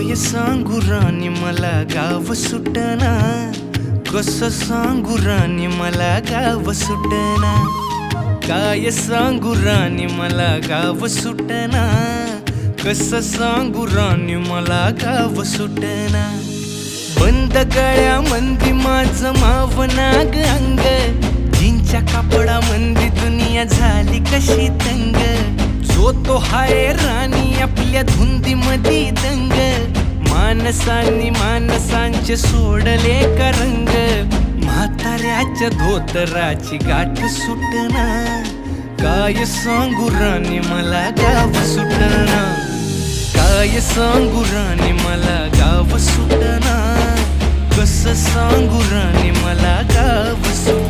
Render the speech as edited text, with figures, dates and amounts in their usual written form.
काय सांगू राणी मला गाव सुटना, कसं सांगू राणी मला गाव सुटना, काय सांगू राणी मला गाव सुटना, कसं सांगू राणी मला गाव सुटना। बंद गळ्यामंदी माझं मावनाग अंग, जीनच्या कापडामंदी दुनिया झाली कशी तंग, जो तो हाय राणी आपल्या धुंदीमधी दंग, माणसांनी माणसांचे सोडले का रंग, म्हाताऱ्याच्या धोतराची गाठ सुटना, काय सांगू राणी मला गाव सुटना, काय सांगू राणी मला गाव सुटना, कसं सांगू राणी मला गाव सुटना।